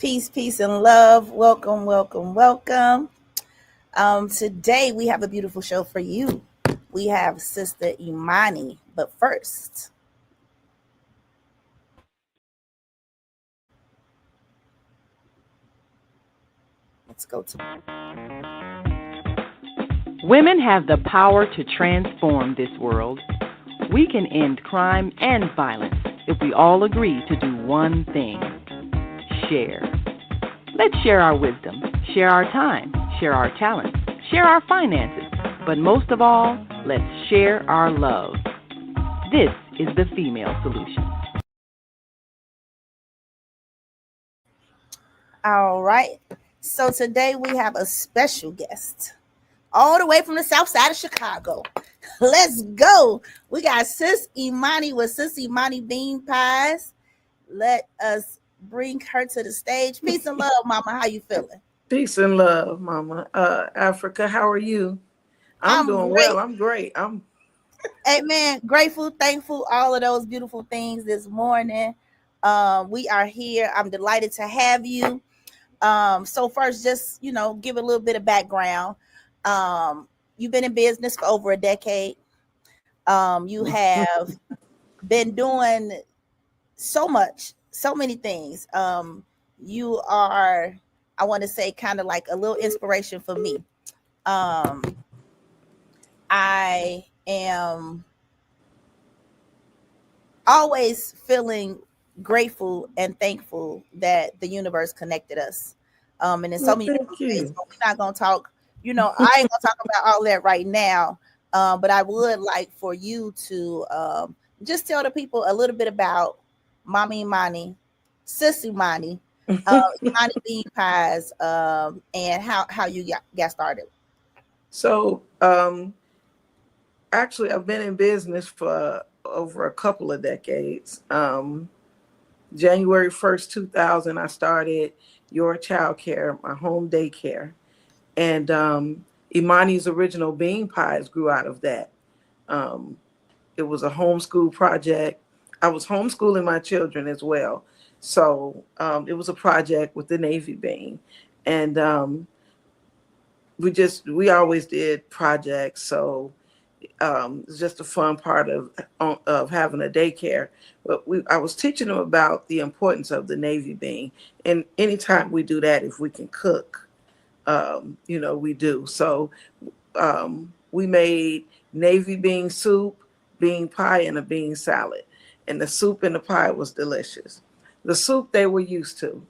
Peace, peace, and love. Welcome, welcome, welcome. Today we have a beautiful show for you. We have Sister Imani, but first, let's go to Women have the power to transform this world. We can end crime and violence if we all agree to do one thing: share. Let's share our wisdom, share our time, share our talents, share our finances, but most of all, let's share our love. This is the female solution. all right. So today we have a special guest, all the way from the south side of Chicago. Let's go. We got Sis Imani with Sis Imani Bean Pies. Let us bring her to the stage. Peace and love, Mama. How you feeling? Peace and love, Mama. Africa, how are you? I'm I'm doing great. well. I'm great. Amen. Grateful, thankful, all of those beautiful things this morning. We are here. I'm delighted to have you. So first, just give a little bit of background. You've been in business for over a decade. You have been doing so much, so many things. You are, I want to say, kind of like a little inspiration for me. Um, I am always feeling grateful and thankful that the universe connected us. And in so Well, many thank different ways, you. but we're not gonna talk, I ain't gonna talk about all that right now. But I would like for you to just tell the people a little bit about Mommy Imani, Sis Imani, Imani Bean Pies, and how you got started. So, actually, I've been in business for over a couple of decades. January 1st, 2000, I started Your Child Care, my home daycare. And Imani's original bean pies grew out of that. Um, it was a homeschool project. I was homeschooling my children as well. So it was a project with the Navy bean. And we always did projects. So it's just a fun part of having a daycare. But I was teaching them about the importance of the Navy bean. And anytime we do that, if we can cook, we do. So we made Navy bean soup, bean pie, and a bean salad. And the soup and the pie was delicious. The soup they were used to.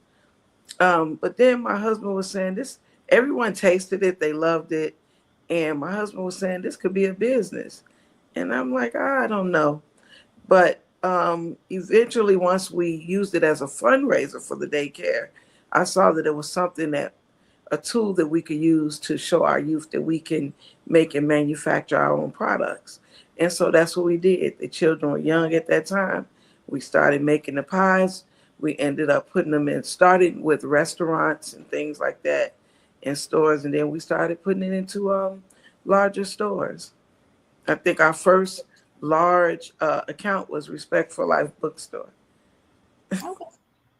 But then my husband was saying this, everyone tasted it, they loved it. And my husband was saying this could be a business. And I'm like, I don't know. But eventually, once we used it as a fundraiser for the daycare, I saw that it was a tool that we could use to show our youth that we can make and manufacture our own products. And so that's what we did. The children were young at that time. We started making the pies. We ended up putting them in, starting with restaurants and things like that in stores. And then we started putting it into larger stores. I think our first large account was Respect for Life bookstore. Okay.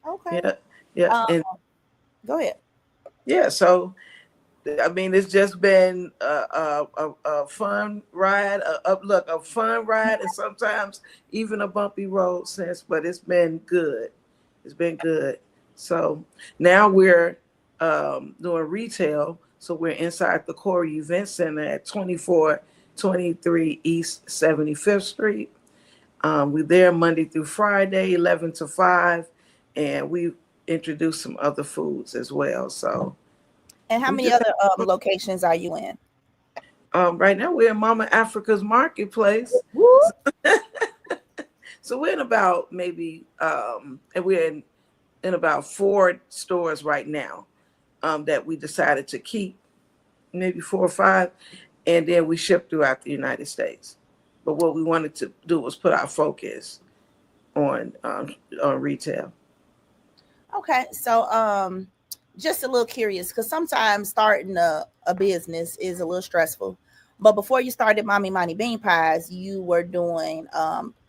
Okay. Yeah. Yeah. Um, And Go ahead. yeah, so I mean, it's just been a fun ride, a fun ride, and sometimes even a bumpy road since, but it's been good. It's been good. So now we're doing retail. So we're inside the Corey Event Center at 2423 East 75th Street. We're there Monday through Friday, 11 to 5, and we introduced some other foods as well. So And how we many just other locations are you in? right now we're in Mama Africa's Marketplace. Woo. So we're in about maybe and we're in about 4 stores right now that we decided to keep, maybe 4 or 5, and then we ship throughout the United States. But what we wanted to do was put our focus on retail. Okay, so just a little curious because sometimes starting a business is a little stressful. But before you started Mommy Money Bean Pies, you were doing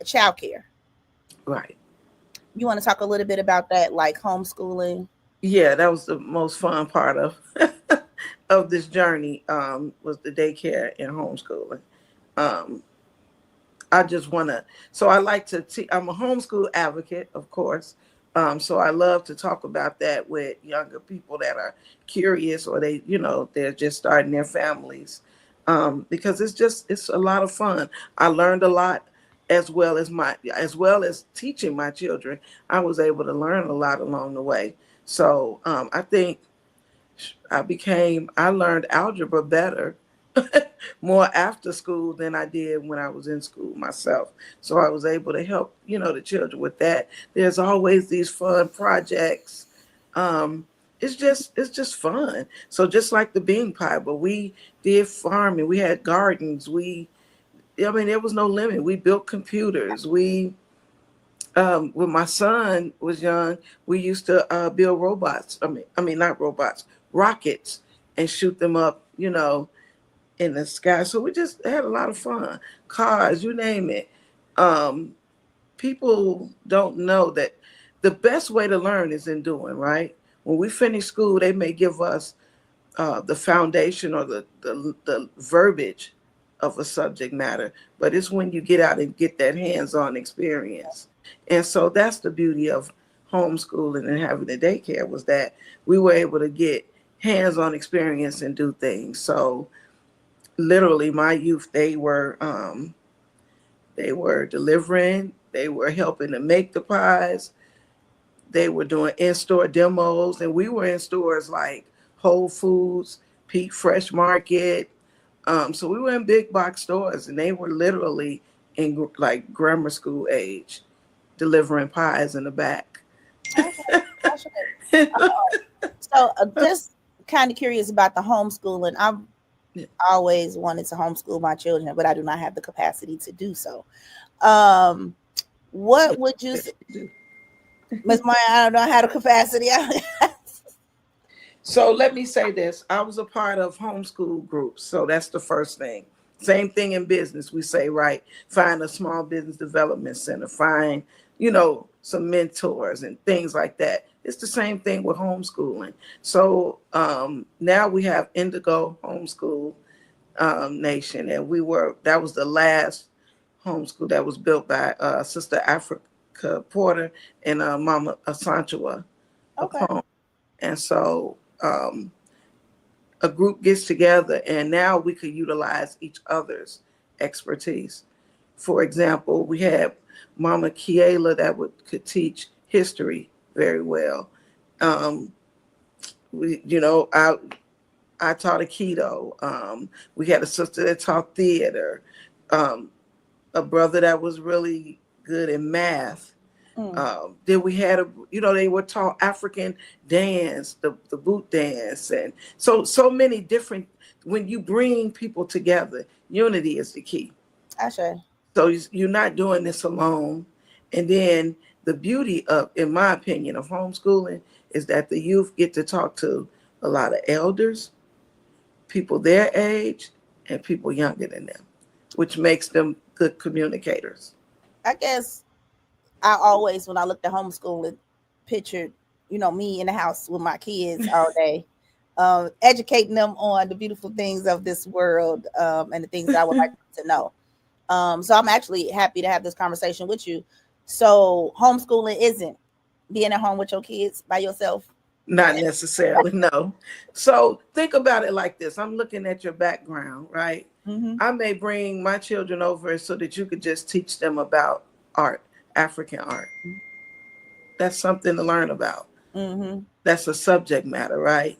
child care. Right. You want to talk a little bit about that, like homeschooling? Yeah, that was the most fun part of of this journey, was the daycare and homeschooling. Um, I just want to, so I like to, I'm a homeschool advocate, of course. So I love to talk about that with younger people that are curious, or they, they're just starting their families. Because it's a lot of fun. I learned a lot, as well as teaching my children. I was able to learn a lot along the way. So I think I learned algebra better more after school than I did when I was in school myself. So I was able to help, the children with that. There's always these fun projects. Um, it's just fun. So just like the bean pie, but we did farming. We had gardens. I mean, there was no limit. We built computers. When my son was young, we used to build robots. I mean, not robots, rockets, and shoot them up, in the sky. So we just had a lot of fun. Cars, you name it. Um, People don't know that the best way to learn is in doing, right? When we finish school, they may give us the foundation or the verbiage of a subject matter, but it's when you get out and get that hands-on experience. And so that's the beauty of homeschooling and having the daycare, was that we were able to get hands-on experience and do things. So literally my youth, they were delivering, they were helping to make the pies, they were doing in-store demos, and we were in stores like Whole Foods, Pete Fresh Market. So we were in big box stores, and they were literally in like grammar school age, delivering pies in the back. Okay. That's so just kind of curious about the homeschooling. I've always wanted to homeschool my children, but I do not have the capacity to do so. Um, what would you say, Miss Maya? I don't know how the capacity. So let me say this. I was a part of homeschool groups. So that's the first thing. Same thing in business. We say, right, find a small business development center, find, some mentors and things like that. It's the same thing with homeschooling. So now we have Indigo Homeschool Nation, and that was the last homeschool that was built by Sister Africa Porter and Mama Asantua Okay. Apone. And so a group gets together, and now we could utilize each other's expertise. For example, we had Mama Kiela that could teach history very well. Um, I taught Aikido. We had a sister that taught theater. Um, a brother that was really good in math. Mm. Then we had they were taught African dance, the boot dance, and so many different. When you bring people together, unity is the key. Asha. So you're not doing this alone. And then the beauty of, in my opinion, of homeschooling is that the youth get to talk to a lot of elders, people their age, and people younger than them, which makes them good communicators. I guess I always, when I looked at homeschooling, pictured, me in the house with my kids all day, educating them on the beautiful things of this world, and the things that I would like them to know. So I'm actually happy to have this conversation with you. So homeschooling isn't being at home with your kids by yourself. Not necessarily, no. So think about it like this. I'm looking at your background, right? Mm-hmm. I may bring my children over so that you could just teach them about art, African art. That's something to learn about. Mm-hmm. That's a subject matter, right?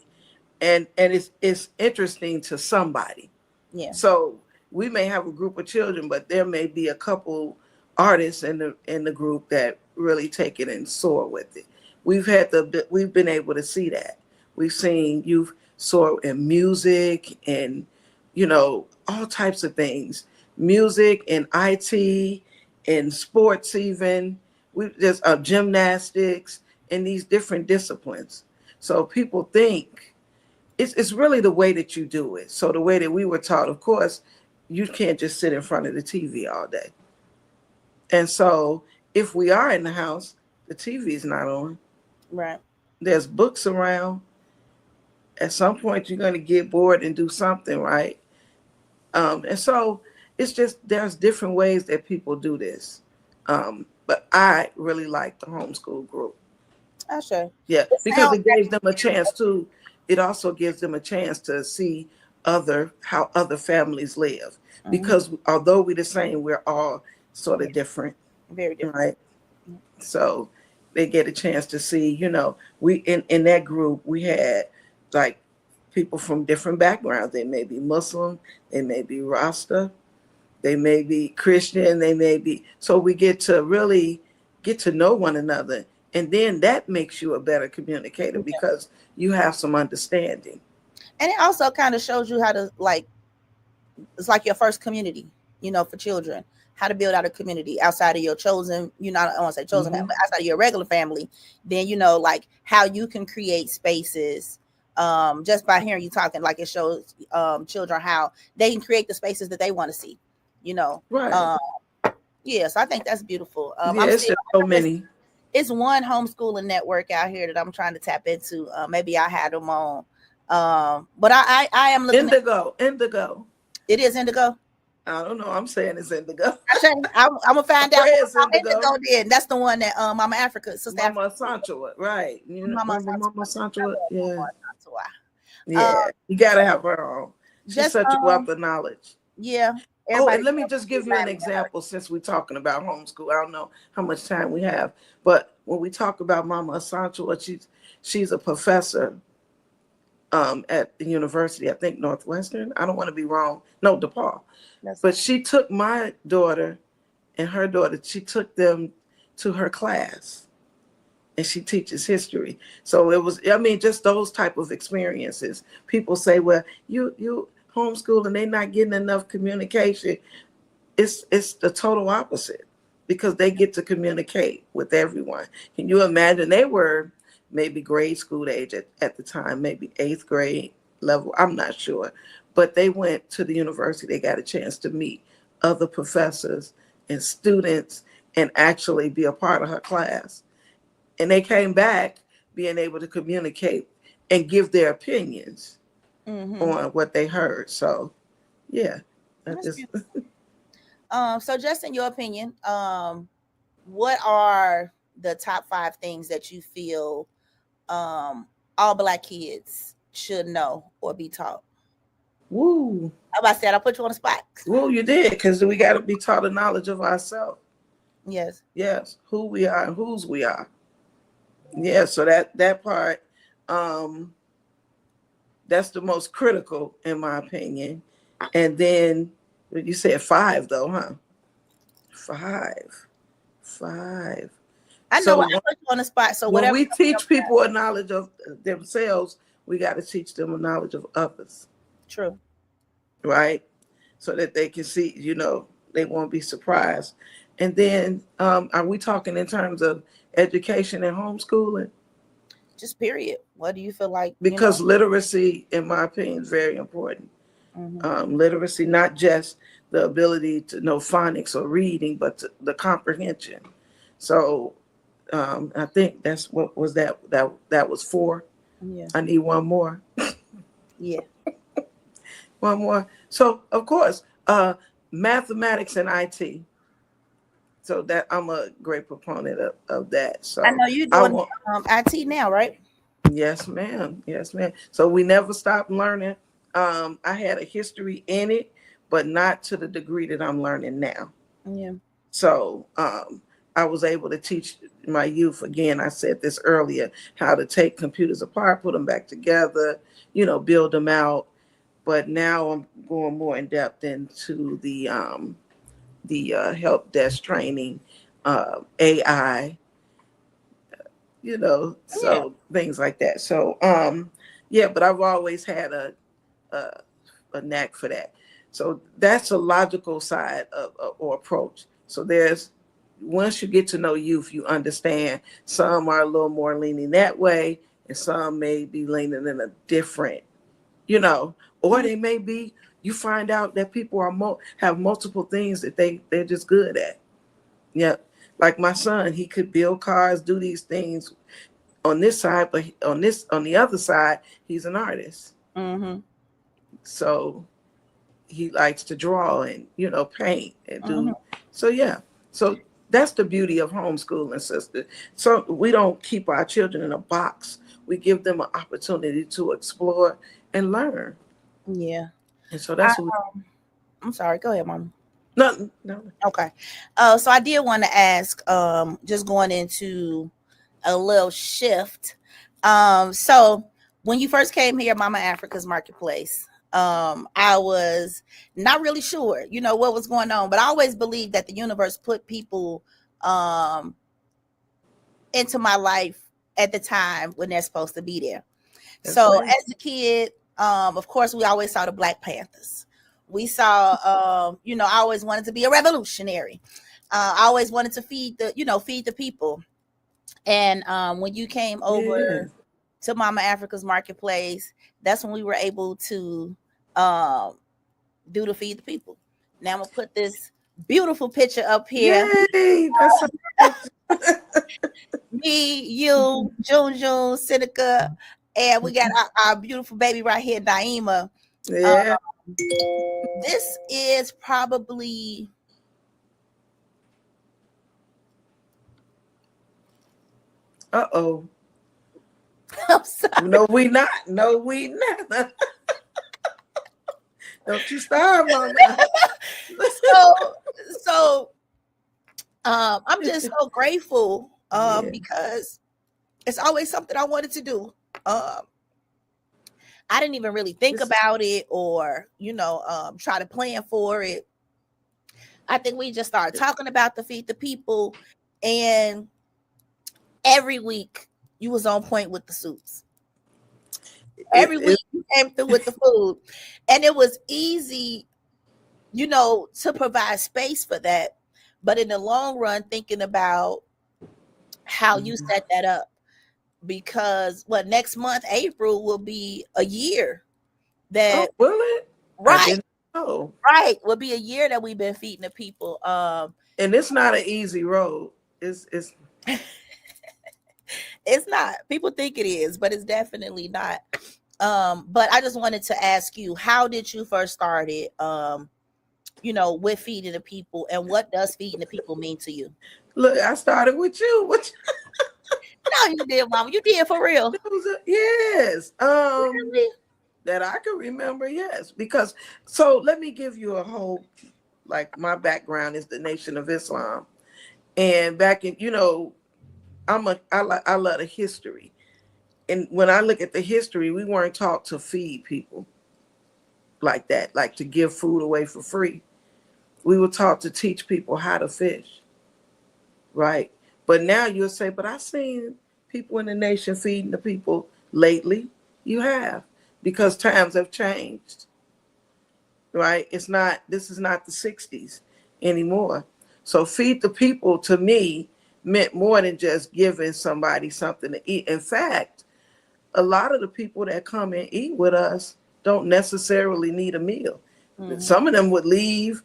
And it's interesting to somebody. Yeah. So we may have a group of children, but there may be a couple artists in the group that really take it and soar with it. We've been able to see that. We've seen youth soar in music and all types of things, music and IT and sports even. There's gymnastics and these different disciplines. So people think it's really the way that you do it. So the way that we were taught, of course, you can't just sit in front of the TV all day. And so if we are in the house, the TV is not on. Right. There's books around. At some point, you're going to get bored and do something, right? And so it's just there's different ways that people do this. But I really like the homeschool group. I sure. Yeah, It because sounds it gives them a chance to. It also gives them a chance to see how other families live. mhm, Because although we're the same, we're all sort of different, very different. right? So they get a chance to see. We in that group we had like people from different backgrounds. They may be Muslim, they may be Rasta, they may be Christian, they may be. So we get to really get to know one another, and then that makes you a better communicator Yeah. because you have some understanding. And it also kind of shows you how to like it's like your first community, for children, how to build out a community outside of your chosen, I don't want to say chosen family, Hmm. but outside of your regular family. Then, like how you can create spaces. Just by hearing you talking, like it shows children how they can create the spaces that they want to see, you know. Right. Um, yeah, so I think that's beautiful. Yeah, I'm it's still just so many. it's one homeschooling network out here that I'm trying to tap into. Maybe I had them on. But I am looking at Indigo. it is Indigo. I don't know. I'm saying it's indigo. Okay, I'm gonna find out Pray more it's about indigo. Indigo. Then that's the one that Mama Africa, Sister Africa, Mama Sancho, right? Mama Remember Mama Santua. I Sancho? love Yeah, Mama Santua. yeah. You gotta have her on. She's Just such a wealth of knowledge. yeah, Oh, and everybody let me just give you an remind me of her. example since we're talking about homeschool. I don't know how much time we have, but when we talk about Mama Sancho, she's a professor at the university, I think Northwestern. I don't want to be wrong. No, DePaul. That's But she took my daughter and her daughter, she took them to her class and she teaches history. So it was, I mean, just those type of experiences. People say, well, you homeschool and they're not getting enough communication. It's the total opposite because they get to communicate with everyone. Can you imagine they were maybe grade school age at the time, maybe eighth grade level, I'm not sure. But they went to the university, they got a chance to meet other professors and students and actually be a part of her class. And they came back being able to communicate and give their opinions mm-hmm. on what they heard. So yeah, that That's just beautiful. So just in your opinion, what are the top 5 things that you feel all Black kids should know or be taught? woo. How about that? I put you on the spot. Well, you did, because we got to be taught the knowledge of ourselves. Yes. Yes, who we are and whose we are. Yeah, so that part, um, that's the most critical in my opinion. And then you said 5 though, huh? 5, 5. I know So I put you on the spot. So when whatever. we teach people a knowledge of themselves, we got to teach them a knowledge of others, True. right? So that they can see, they won't be surprised. And then, are we talking in terms of education and homeschooling? Just period. What do you feel like? Because literacy, in my opinion, is very important. Literacy, not just the ability to know phonics or reading, but the comprehension. So I think that's what was that was 4. Yeah. I need one more. Yeah. One more. So of course, mathematics and IT. So that I'm a great proponent of that. So I know you're I doing want, IT now, right? yes, ma'am. Yes, ma'am. So we never stop learning. I had a history in it, but not to the degree that I'm learning now. Yeah. So I was able to teach my youth, again, I said this earlier, how to take computers apart, put them back together, build them out. But now I'm going more in depth into the help desk training, AI, Yeah. so things like that. So yeah, but I've always had a, a knack for that. So that's a logical side of or approach. So there's once you get to know youth, you understand some are a little more leaning that way, and some may be leaning in a different, or they may be. You find out that people have multiple things that they're just good at. Yeah, like my son, he could build cars, do these things on this side, but on the other side, he's an artist. Mm-hmm. So he likes to draw and paint and Mm-hmm. do. So yeah, so that's the beauty of homeschooling, sister. So we don't keep our children in a box. We give them an opportunity to explore and learn. Yeah. And so I, that's what we, I'm sorry. Go ahead, Mom. no, no. Okay. So I did want to ask, just going into a little shift. So when you first came here, Mama Africa's Marketplace, I was not really sure, what was going on, but I always believed that the universe put people um into my life at the time when they're supposed to be there. That's So right. as a kid, of course, we always saw the Black Panthers. We saw, I always wanted to be a revolutionary. I always wanted to feed the people. And when you came Yeah. over to Mama Africa's Marketplace, that's when we were able to um, do the feed the people. Now I'm gonna put this beautiful picture up here. Yay. That's so Me, you, June, Seneca, and we got our beautiful baby right here, Naima. Um, yeah. this is probably Uh-oh. I'm sorry. No, we not. No, we not. Don't you start, mama. So so I'm just so grateful Yeah. because it's always something I wanted to do. Um I didn't even really think This, about it or try to plan for it. I think we just started talking about the feed the people, and every week you was on point with the soups. it, Every it, week you came through with the food, and it was easy, to provide space for that. But in the long run, thinking about how you set that up, because next month, April, will be a year oh, that, will it? I right, didn't know. right, will be a year that we've been feeding the people. And it's not an easy road. It's It's not. People think it is, but it's definitely not. But I just wanted to ask you, how did you first start it? With feeding the people, and what does feeding the people mean to you? look, I started with you. What No, you did, Mama. You did for real. yes. Really? That I can remember, yes. Because so let me give you a whole like my background is the Nation of Islam. And back in, I love the history. And when I look at the history, we weren't taught to feed people like that, like to give food away for free. We were taught to teach people how to fish, right? But now you'll say, but I've seen people in the nation feeding the people lately. You have, because times have changed, right? This is not the 60s anymore. So feed the people to me meant more than just giving somebody something to eat. In fact, a lot of the people that come and eat with us don't necessarily need a meal. Mm-hmm. Some of them would leave,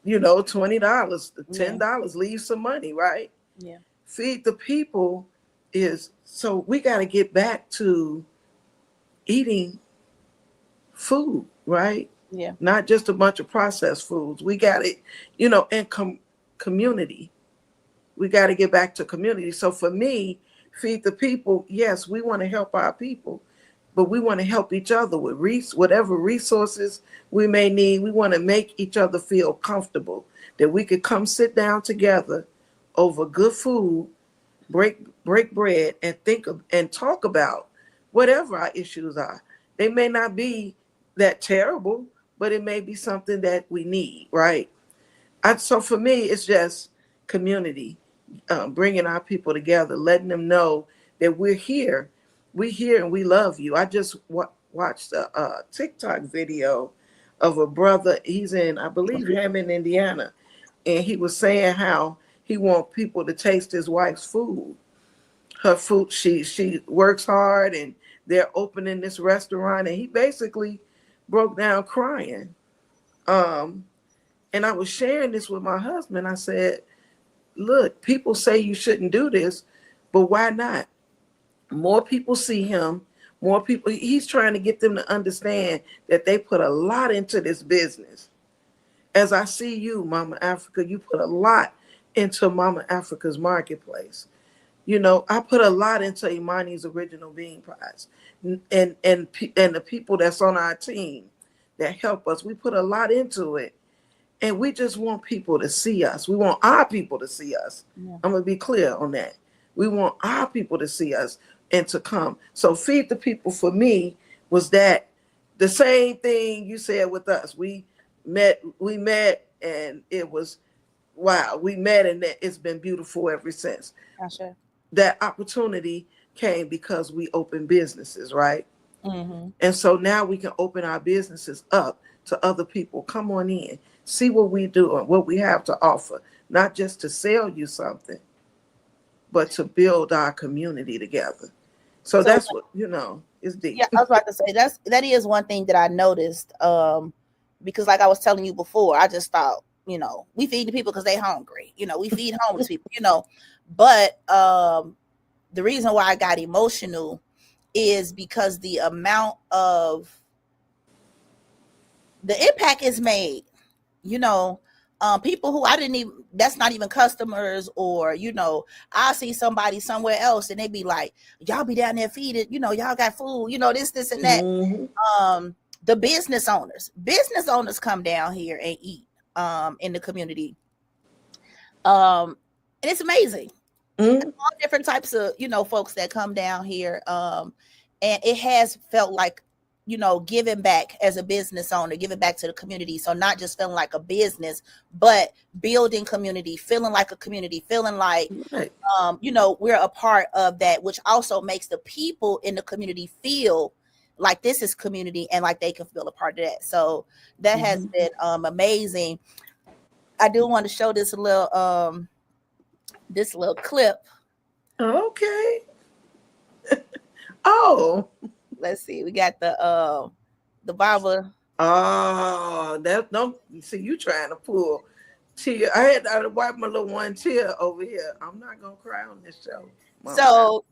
$20, Yeah. $10, leave some money, right? Yeah. Feed the people is so we got to get back to eating food, right? Yeah. Not just a bunch of processed foods. We got it, and community. We got to get back to community. So for me, feed the people. Yes, we want to help our people, but we want to help each other with whatever resources we may need. We want to make each other feel comfortable that we could come sit down together over good food, break bread, and and talk about whatever our issues are. They may not be that terrible, but it may be something that we need, right? So for me, it's just community, bringing our people together, letting them know that we're here. We're here and we love you. I just watched a TikTok video of a brother. He's in, I believe, Hammond, Indiana, and he was saying how he wants people to taste his wife's food. Her food, she works hard, and they're opening this restaurant, and he basically broke down crying. Um, and I was sharing this with my husband. I said, look, people say you shouldn't do this, but why not? More people see him. More people. He's trying to get them to understand that they put a lot into this business. As I see you, Mama Africa, you put a lot into Mama Africa's marketplace. You know, I put a lot into Imani's original bean pies, and the people that's on our team that help us. We put a lot into it, and we just want people to see us. We want our people to see us. Yeah. I'm gonna be clear on that. We want our people to see us and to come. So feed the people for me was that the same thing you said with us. We met, and it was wow. We met, and it's been beautiful ever since. Gotcha. That opportunity came because we opened businesses, right? Mm-hmm. And so now we can open our businesses up to other people. Come on in, see what we do and what we have to offer, not just to sell you something, but to build our community together. So So that's what, is deep. yeah, I was about to say that is one thing that I noticed. Because like I was telling you before, I just thought, we feed the people because they hungry. We feed homeless people. But the reason why I got emotional is because the amount of the impact is made. People who I didn't even, that's not even customers, or I see somebody somewhere else and they be like, y'all be down there feeding, y'all got food, this and that. Mm-hmm. The business owners come down here and eat in the community, and it's amazing. Mm-hmm. All different types of folks that come down here, and it has felt like giving back as a business owner, giving back to the community. So not just feeling like a business, but building community, feeling like a community, feeling like Right. we're a part of that, which also makes the people in the community feel like this is community and like they can feel a part of that. So that has Mm-hmm. been amazing. I do want to show this little clip. Okay. Oh. Let's see. We got the Bible. Oh, that don't see you trying to pull tear. I had to wipe my little one tear over here. I'm not gonna cry on this show. Mama. So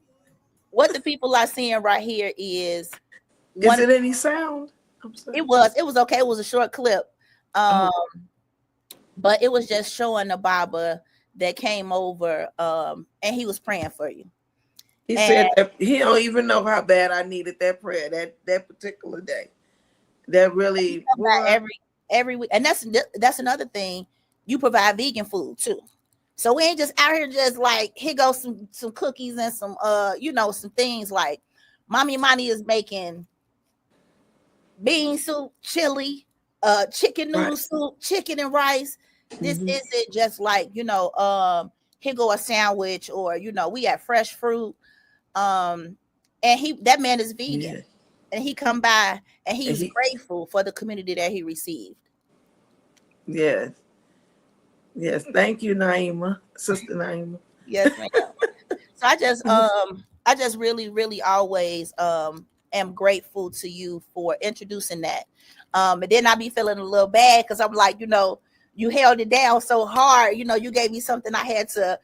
what the people are seeing right here is Is it any sound? I'm sorry. It was okay. It was a short clip. Oh. But it was just showing the Baba that came over, and he was praying for you. He said that he don't even know how bad I needed that prayer that particular day. That really every week, and that's another thing. You provide vegan food too, so we ain't just out here just like here goes some cookies and some some things like Mommy Imani is making bean soup, chili, chicken noodle soup, chicken and rice. This isn't just like here go a sandwich, or we got fresh fruit. And that man is vegan, and he come by and he's grateful for the community that he received. Yes. Thank you, Naima, Sister Naima. Yes, ma'am. So I just really, really always am grateful to you for introducing that. And then I be feeling a little bad because I'm like, you held it down so hard. You gave me something I had to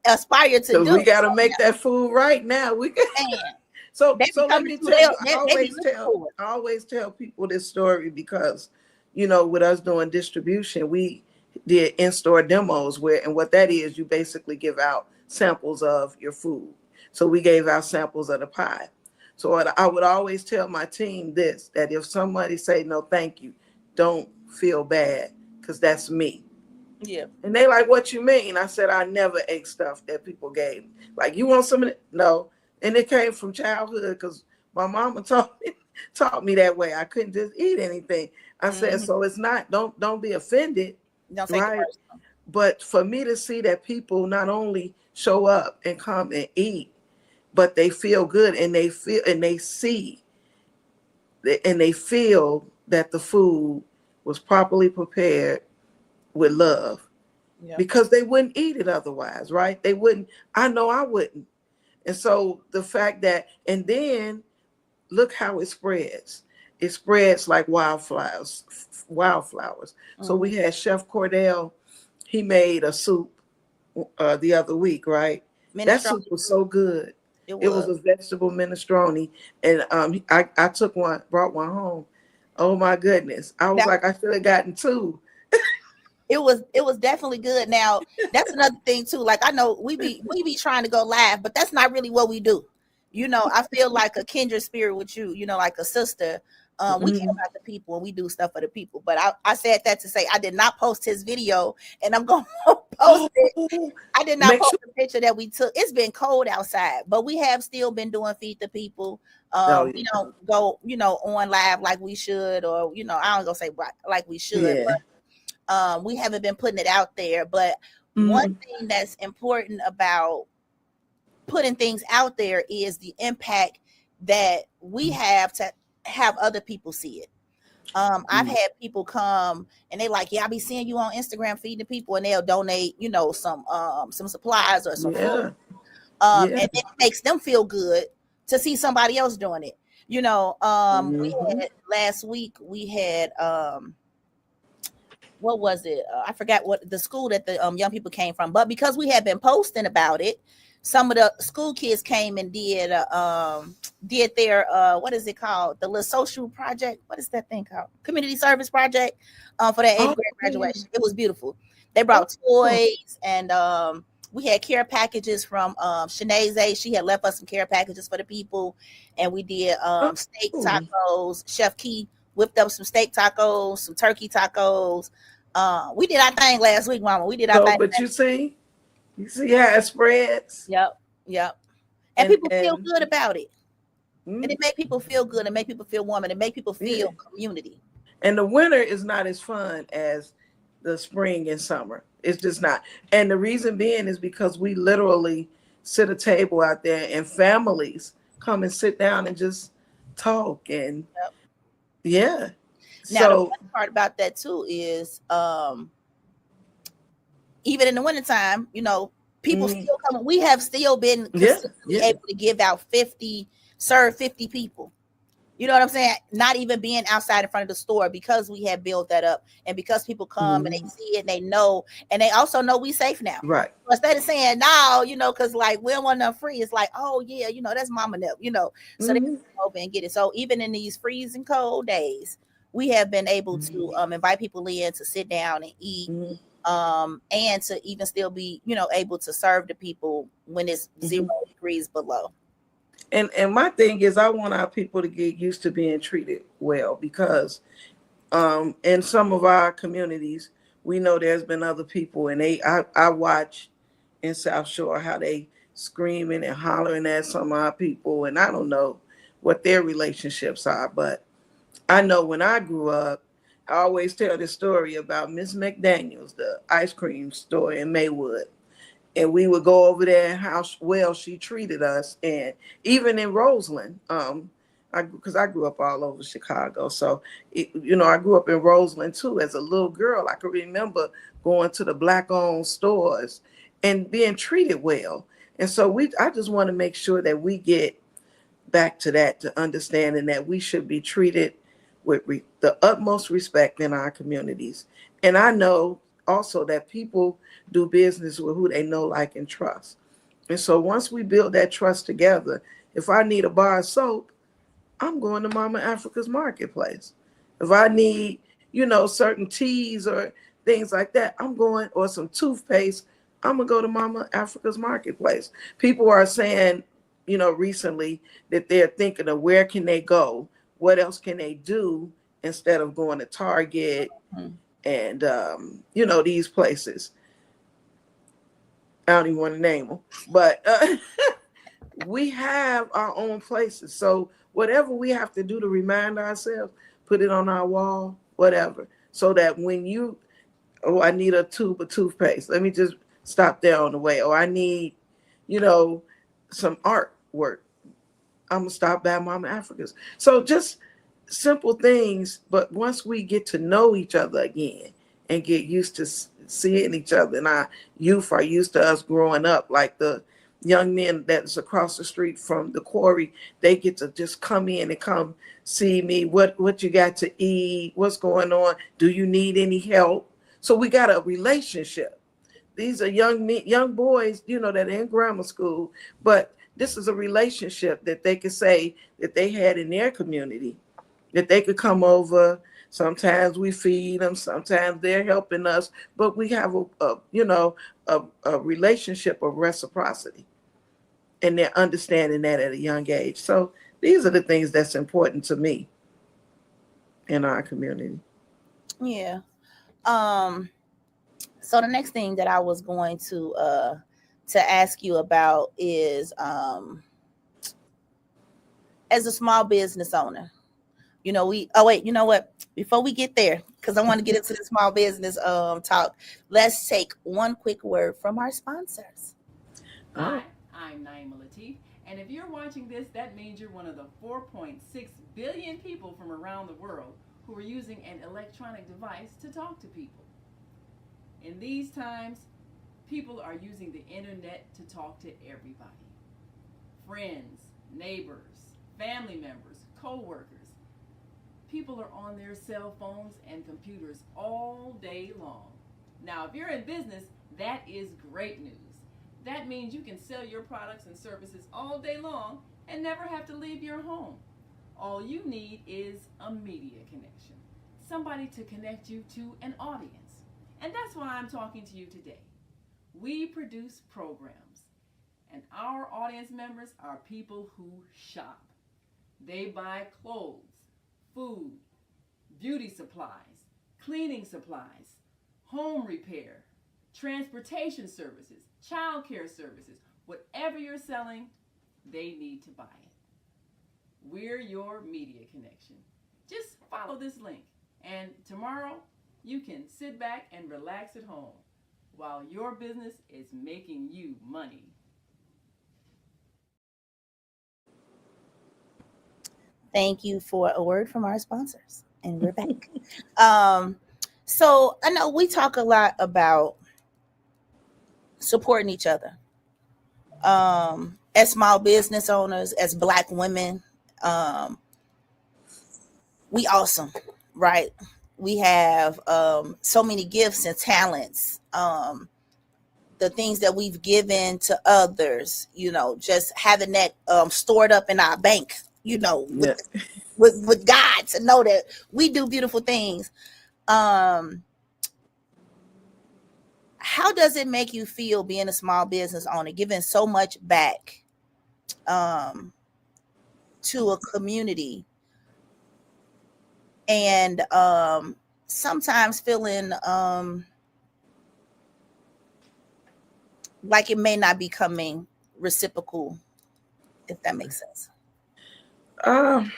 aspire to do. We got to make that food right now. We can. So let me tell you, I always tell people this story because, with us doing distribution, we did in-store demos and what that is, you basically give out samples of your food. So we gave out samples of the pie. So I would always tell my team that if somebody say no, thank you, don't feel bad because that's me. Yeah. And they like, what you mean? I said, I never ate stuff that people gave me. Like, you want some of it? No. And it came from childhood because my mama taught me that way. I couldn't just eat anything. I said, so it's not, don't be offended. Don't take it personal. But for me to see that people not only show up and come and eat, but they feel good and they feel and they see and they feel that the food was properly prepared with love, because they wouldn't eat it otherwise, right? They wouldn't. I know I wouldn't. And so the fact that, and then look how it spreads. It spreads like wildflowers. So we had Chef Cordell. He made a soup the other week, right? That soup was so good. It It was was. a vegetable minestrone, and I took one, brought one home. Oh my goodness! I was Now like, I should have gotten two. it was definitely good. Now that's another thing too. Like I know we be trying to go live, but that's not really what we do. I feel like a kindred spirit with you. Like a sister. We care Mhm. about the people and we do stuff for the people. But I said that to say I did not post his video, and I'm gonna post it. Oh, I did not make post sure. the picture that we took. It's been cold outside, but we have still been doing feed the people. Oh We yeah, don't go, on live like we should, or I don't go say like we should, yeah. we haven't been putting it out there. But one Mhm. thing that's important about putting things out there is the impact that we have to have other people see it. I've Mhm. had people come and they like, yeah, I be seeing you on Instagram feeding people, and they'll donate, some supplies or some food. Yeah, yeah. And it makes them feel good to see somebody else doing it. We Hmm. had last week we had what was it? I forgot what the school that the young people came from, but because we had been posting about it, some of the school kids came and did their what is it called? The little social project. What is that thing called? Community service project for their eighth Oh, grade yeah. graduation. It was beautiful. They Oh, brought toys and we had care packages from Shanae. She had left us some care packages for the people, and we did steak oh. tacos. Chef Key whipped up some steak tacos, some turkey tacos. We did our thing last week, Mama. We did our So, thing. but you see how it spreads, Yep, yep. And and people feel and good about it. And mm, it make people feel good and make people feel warm and it make people yeah. feel community. And the winter is not as fun as the spring and summer. It's just not. And the reason being is because we literally sit a table out there and families come and sit down and just talk and Yep. yeah. Now the So fun part about that too is even in the wintertime, people mm, still coming. We have still been yeah, consistently yeah. able to give out 50, serve 50 people. You know what I'm saying? Not even being outside in front of the store because we have built that up and because people come and they Mm, see it and they know, and they also know we safe now. right. So instead of saying no, because like we don't want nothing free, it's like, oh yeah, that's mama nip, so they Hmm. come over and get it. So even in these freezing cold days, we have been able to invite people in to sit down and eat, Hmm. and to even still be, able to serve the people when it's Hmm. 0 degrees below. And my thing is I want our people to get used to being treated well because in some of our communities, we know there's been other people, and I watch in South Shore how they screaming and hollering at some of our people, and I don't know what their relationships are, but I know when I grew up, I always tell this story about Miss McDaniel's, the ice cream store in Maywood, and we would go over there and how well she treated us, and even in Roseland, because I grew up all over Chicago, so I grew up in Roseland too. As a little girl, I could remember going to the black-owned stores and being treated well, and so I just want to make sure that we get back to that, to understanding that we should be treated with the utmost respect in our communities. And I know also that people do business with who they know, like, and trust. And so once we build that trust together, if I need a bar of soap, I'm going to Mama Africa's Marketplace. If I need, certain teas or things like that, I'm going, or some toothpaste, I'm going to go to Mama Africa's Marketplace. People are saying, recently that they're thinking of where can they go? What else can they do instead of going to Target Mhm. and, these places? I don't even want to name them, but we have our own places. So whatever we have to do to remind ourselves, put it on our wall, whatever. So that when I need a tube of toothpaste. Let me just stop there on the way. Or I need, you know, some artwork. I'm gonna stop by Mama Africa's. So just simple things, but once we get to know each other again and get used to seeing each other, and our youth are used to us growing up, like the young men that's across the street from the quarry, they get to just come in and come see me. What you got to eat? What's going on? Do you need any help? So we got a relationship. These are young boys, that are in grammar school, but this is a relationship that they could say that they had in their community, that they could come over. Sometimes we feed them, sometimes they're helping us, but we have a relationship of reciprocity, and they're understanding that at a young age. So these are the things that's important to me in our community. Yeah. Um, so the next thing that I was going to ask you about is as a small business owner, oh wait, you know what? Before we get there, because I want to get into the small business talk, let's take one quick word from our sponsors. Oh, Hi, I'm Naima Latif, and if you're watching this, that means you're one of the 4.6 billion people from around the world who are using an electronic device to talk to people. In these times, people are using the internet to talk to everybody: friends, neighbors, family members, co workers. People are on their cell phones and computers all day long. Now, if you're in business, that is great news. That means you can sell your products and services all day long and never have to leave your home. All you need is a media connection, somebody to connect you to an audience. And that's why I'm talking to you today. We produce programs, and our audience members are people who shop. They buy clothes, food, beauty supplies, cleaning supplies, home repair, transportation services, child care services. Whatever you're selling, they need to buy it. We're your media connection. Just follow this link, and tomorrow you can sit back and relax at home while your business is making you money. Thank you for a word from our sponsors, and we're back. um, so I know we talk a lot about supporting each other. As small business owners, as Black women, um, we awesome, right? We have so many gifts and talents. The things that we've given to others, just having that stored up in our bank, yeah. with God, to know that we do beautiful things. Um, how does it make you feel being a small business owner, giving so much back um, to a community, and sometimes feeling like it may not be coming reciprocal, if that makes sense? Um,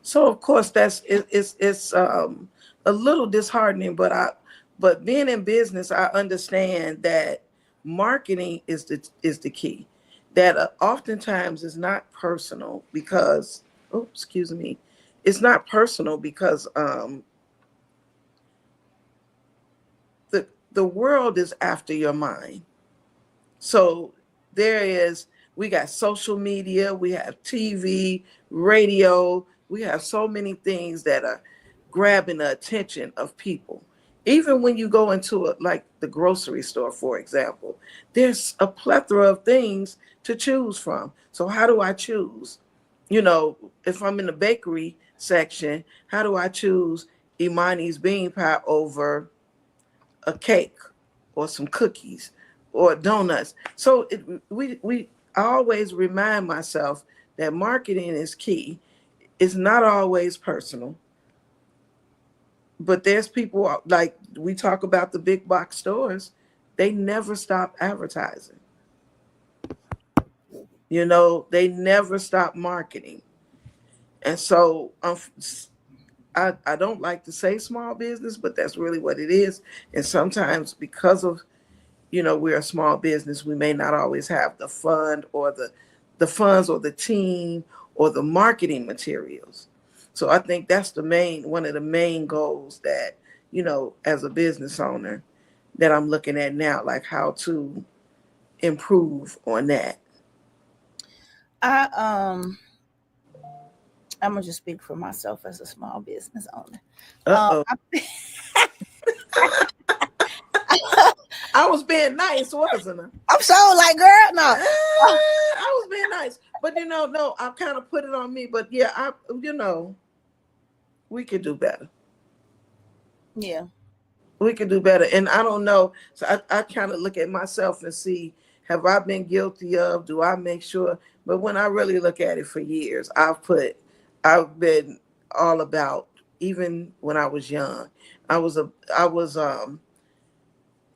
so of course it's a little disheartening, but being in business, I understand that marketing is the key. That oftentimes is not personal because, oh, excuse me, it's not personal because the world is after your mind. So there is, we got social media, we have TV, radio, we have so many things that are grabbing the attention of people. Even when you go into like the grocery store, for example, there's a plethora of things to choose from. So how do I choose? If I'm in the bakery section, how do I choose Imani's bean pie over a cake or some cookies or donuts? So we I always remind myself that marketing is key. It's not always personal, but there's people like we talk about the big box stores. They never stop advertising. They never stop marketing. And so I don't like to say small business, but that's really what it is. And sometimes because of we're a small business, we may not always have the fund or the funds or the team or the marketing materials. So I think that's one of the main goals that, as a business owner, that I'm looking at now, like how to improve on that. I I'm gonna just speak for myself as a small business owner. Um, Uh-oh. I was being nice, wasn't I? I'm so like, girl, no. I was being nice, but no, I kind of put it on me. But yeah, we could do better. Yeah. We could do better, and I don't know. So I kind of look at myself and see, have I been guilty of? Do I make sure? But when I really look at it for years, I've been all about. Even when I was young, I was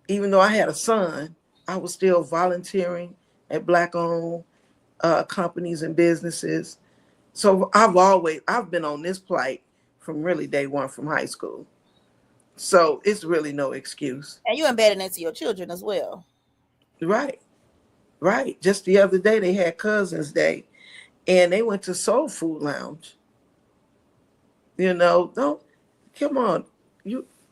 even though I had a son, I was still volunteering at Black-owned companies and businesses. So I've been on this plight from really day one from high school. So it's really no excuse. And you embedded into your children as well. Right, right. Just the other day they had Cousins Day, and they went to Soul Food Lounge. Don't come on.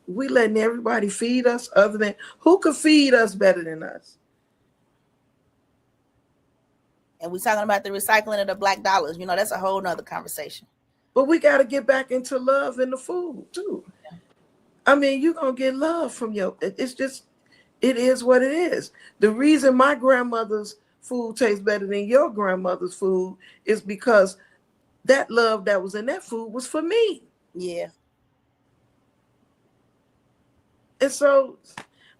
We letting everybody feed us other than who could feed us better than us? And we talking about the recycling of the black dollars. That's a whole nother conversation. But we got to get back into love in the food too. I mean, you're going to get love from it's just, it is what it is. The reason my grandmother's food tastes better than your grandmother's food is because that love that was in that food was for me. Yeah. And so,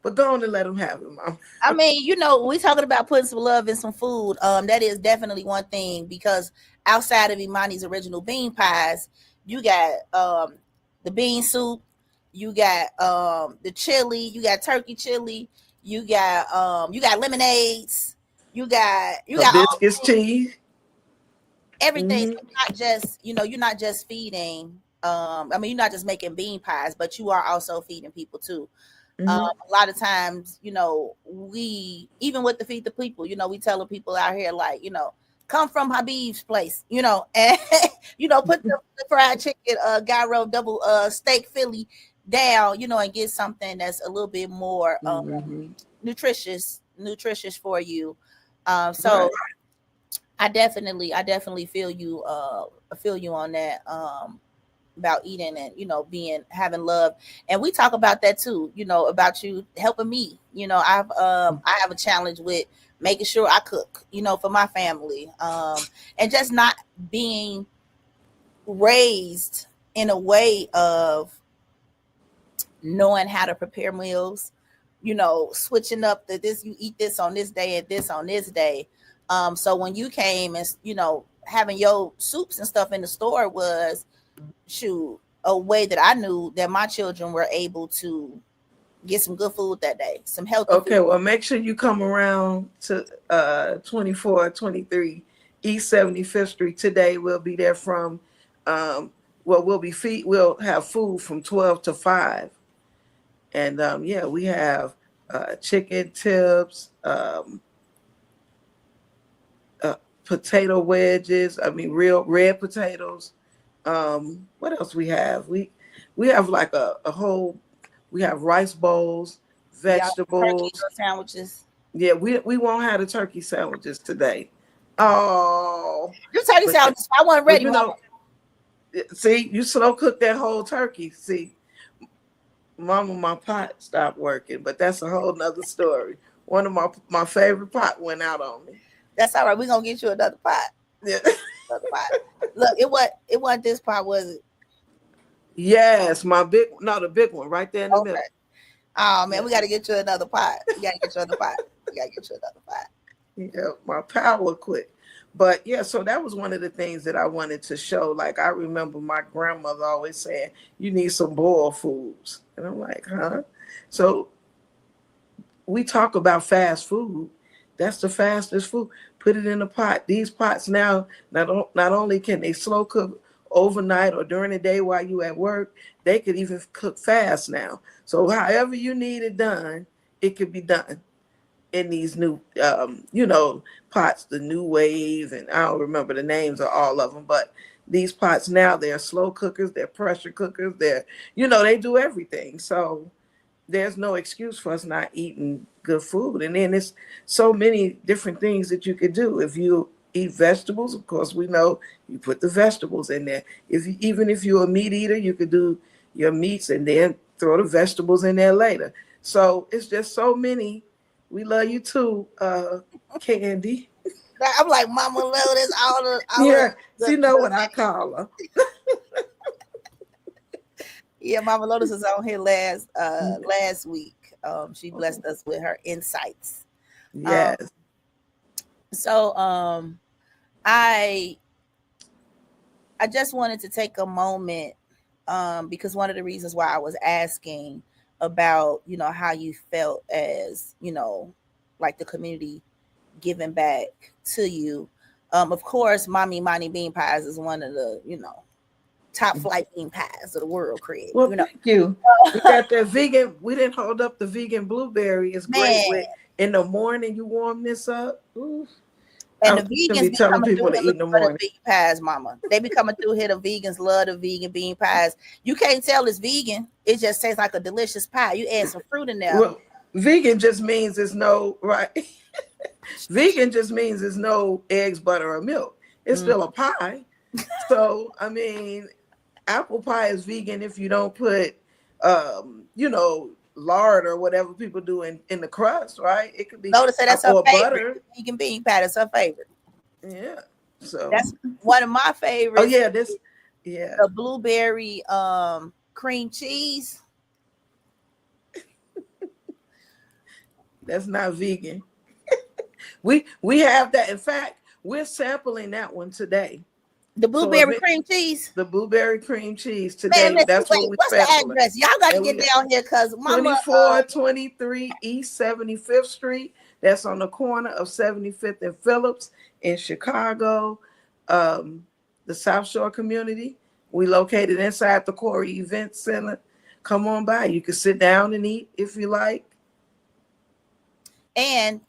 but go on and let them have it, Mom. I mean, we talking about putting some love in some food. That is definitely one thing, because outside of Imani's original bean pies, you got the bean soup, you got the chili, you got turkey chili, you got lemonades, you got hibiscus tea, everything. Mm-hmm. Not just you're not just feeding. You're not just making bean pies, but you are also feeding people too. Mm-hmm. A lot of times, we, even with the Feed the People, we telling people out here, like, come from Habib's place, and put the fried chicken, gyro double steak Philly down, and get something that's a little bit more nutritious for you. So right. I definitely feel you on that. About eating and having love, and we talk about that too, about you helping me. I have a challenge with making sure I cook, for my family, and just not being raised in a way of knowing how to prepare meals, switching up this, you eat this on this day and this on this day. So when you came and having your soups and stuff in the store was a way that I knew that my children were able to get some good food that day, some healthy food. Well, make sure you come around to 2423 East 75th Street today. We'll be there from we'll have food from 12 to 5. And we have chicken tips, potato wedges, real red potatoes. What else we have? We have like a whole, we have rice bowls, vegetables, sandwiches. Yeah, we won't have the turkey sandwiches today. Oh, your turkey sandwiches, I wasn't ready. See, you slow cook that whole turkey. See, Mama, my pot stopped working, but that's a whole nother story. One of my favorite pot went out on me. That's all right. We're gonna get you another pot. Yeah. Look, it wasn't this part, was it? Yes, the big one right there in the middle. Oh man, we gotta get you another pot. Yeah, my power quit. But yeah, so that was one of the things that I wanted to show. Like, I remember my grandmother always saying, you need some boiled foods. And I'm like, huh? So we talk about fast food. That's the fastest food. Put it in a pot. These pots now, not only can they slow cook overnight or during the day while you at work, they could even cook fast now. So however you need it done, it could be done in these new, pots, the new wave, and I don't remember the names of all of them, but these pots now, they're slow cookers, they're pressure cookers, they do everything. So there's no excuse for us not eating good food. And then there's so many different things that you could do. If you eat vegetables, of course, we know you put the vegetables in there. Even if you're a meat eater, you could do your meats and then throw the vegetables in there later. So it's just so many. We love you too, Candy. I'm like Mama Lotus, all Yeah, the, she know what I call her. yeah, Mama Lotus was on here last week. She blessed us with her insights. Um, Yes. so I just wanted to take a moment because one of the reasons why I was asking about, how you felt as, like the community giving back to you. Of course, Mommy Imani Bean Pies is one of the, top flight bean pies of the world, Craig. Well, thank you. We got that vegan. We didn't hold up the vegan blueberry. It's great Man, with in the morning. You warm this up. Ooh. and I'm the gonna vegans be be telling coming people through to here eat in the looking for the morning. bean pies, Mama. They be coming through here. The vegans love the vegan bean pies. You can't tell it's vegan. It just tastes like a delicious pie. You add some fruit in there. Well, vegan just means there's no right. Vegan just means there's no eggs, butter, or milk. It's Mm. still a pie. So I mean, apple pie is vegan if you don't put, lard or whatever people do in the crust, right? It could be Lotus said that's her or favorite. butter. Vegan bean pie. That's her favorite. Yeah. So. That's one of my Oh favorites. yeah, this. Yeah. The blueberry cream cheese. That's not vegan. we have that. In fact, we're sampling that one today. The So blueberry cream cheese. the blueberry cream cheese Man, today. listen, That's what wait, we're what's the sampling. address? Y'all got to And get we got down here because Mama. 2423 East 75th Street. That's on the corner of 75th and Phillips in Chicago, the South Shore community. We located inside the Corey Event Center. Come on by. You can sit down and eat if you like. And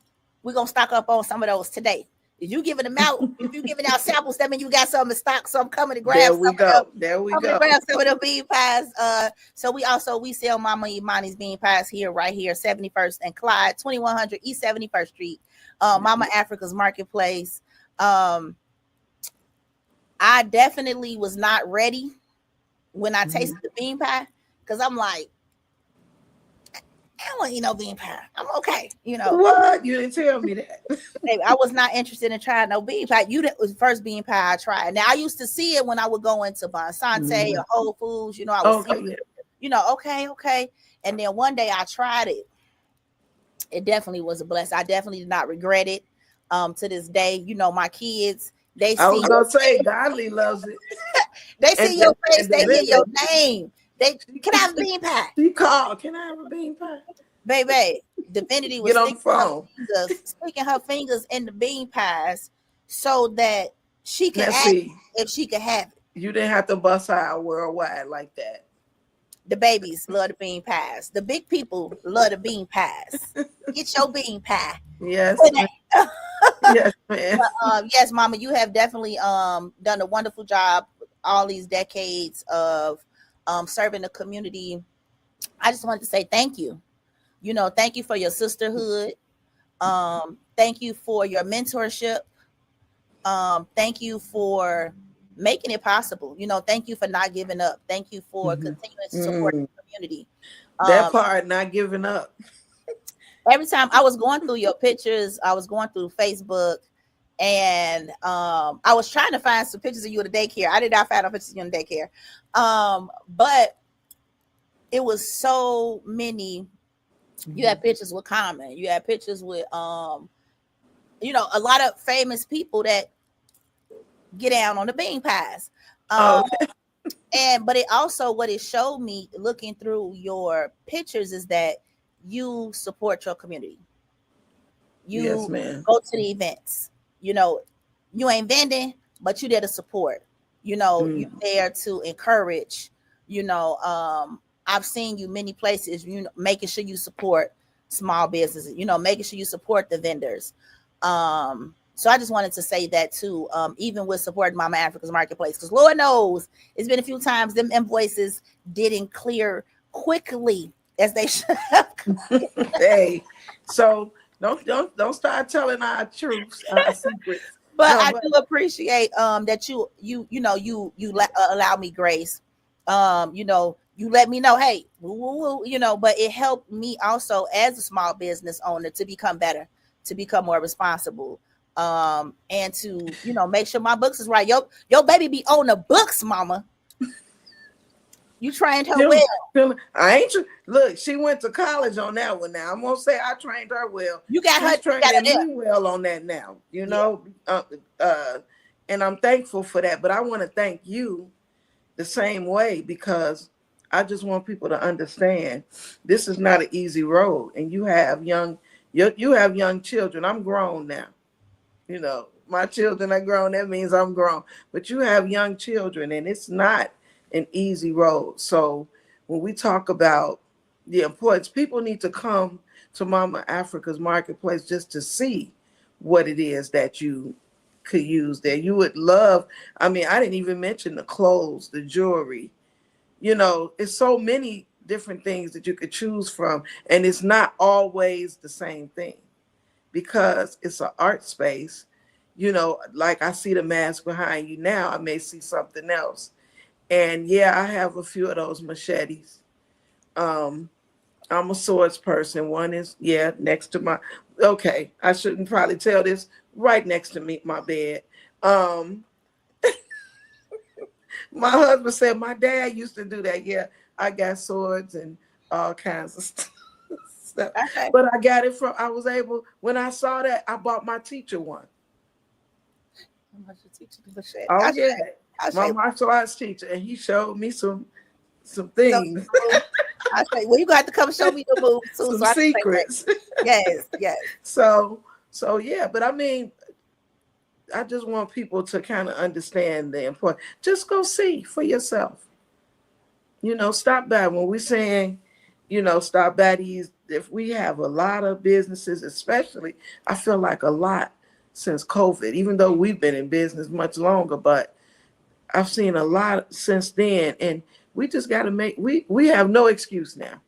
we're gonna stock up on some of those today. If you giving them out, if you giving out samples, that means you got some in stock. So I'm coming to grab There we some go. of them. There we Coming go. to grab some of the bean pies. So we sell Mama Imani's bean pies here, right here, 71st and Clyde, 2100 East 71st Street. Mama Africa's Marketplace. I definitely was not ready when I tasted the bean pie because I'm like, I don't want to eat no bean pie. I'm okay, What? You didn't tell me that. Baby, I was not interested in trying no bean pie. That was the first bean pie I tried. Now I used to see it when I would go into Bonsante or Whole Foods. I would see it, okay. And then one day I tried it. It definitely was a blessing. I definitely did not regret it. To this day, my kids, they see. I was gonna say Godly loves it. They see your face, they hear your name. Can I have a bean pie? She called. Can I have a bean pie? Baby, Divinity was Get on the phone. sticking her fingers in the bean pies so that she could ask if she could have it. You didn't have to bust out worldwide like that. The babies love the bean pies. The big people love the bean pies. Get your bean pie. Yes. Yes, man. Yes, Mama, you have definitely done a wonderful job all these decades of serving the community. I just wanted to say thank you. Thank you for your sisterhood. Thank you for your mentorship. Thank you for making it possible. Thank you for not giving up. Thank you for continuing to support the community. That part, not giving up. Every time I was going through your pictures, I was going through Facebook, and I was trying to find some pictures of you at the daycare. I did not find no pictures of you in the daycare. But it was so many. You had pictures with Common. You had pictures with a lot of famous people that get down on the bean pies. But it also, what it showed me looking through your pictures is that you support your community. You go to the events. You ain't vending, but you there to support. You there to encourage. I've seen you many places, making sure you support small businesses, making sure you support the vendors. So I just wanted to say that too, even with supporting Mama Africa's Marketplace, because Lord knows it's been a few times them invoices didn't clear quickly as they should have. Hey, so don't start telling our truths, our secrets. But I do appreciate that you allow me grace. you let me know, hey, woo, woo, woo, you know, but it helped me also as a small business owner to become better, to become more responsible, and to, you know, make sure my books is right. Your baby be on the books, mama. You trained her Feeling, well. I ain't look. She went to college on that one. Now I'm gonna say I trained her well. You got her, She's you got her training there. me well on that now. Yeah. Uh, and I'm thankful for that. But I want to thank you the same way, because I just want people to understand this is not an easy road, and you have young children. I'm grown now. You know, my children are grown. That means I'm grown. But you have young children, and it's not an easy road. So when we talk about the importance, people need to come to Mama Africa's marketplace just to see what it is that you could use there. You would love, I mean, I didn't even mention the clothes, the jewelry. You know, it's so many different things that you could choose from, and it's not always the same thing because it's an art space. You know, like I see the mask behind you now, I may see something else. And yeah, I have a few of those machetes. Um, I'm a swords person. One is, yeah, next to my, okay, I shouldn't probably tell this, right next to me, my bed. Um, my husband said my dad used to do that. Yeah, I got swords and all kinds of stuff. Okay. But I got it from, I was able, when I saw that, I bought my teacher one. I'm gonna teach you the shit. Oh yeah, I my say, martial arts teacher, and he showed me some so things, I say, well, you got to come show me the moves too, some so I can say, right. secrets. Yes, yes. So yeah, but I mean, I just want people to kind of understand the importance. Just go see for yourself. You know, stop by when we're saying, you know, stop by these. If we have a lot of businesses, especially, I feel like a lot since COVID, even though we've been in business much longer, but I've seen a lot since then, and we just got to we have no excuse now.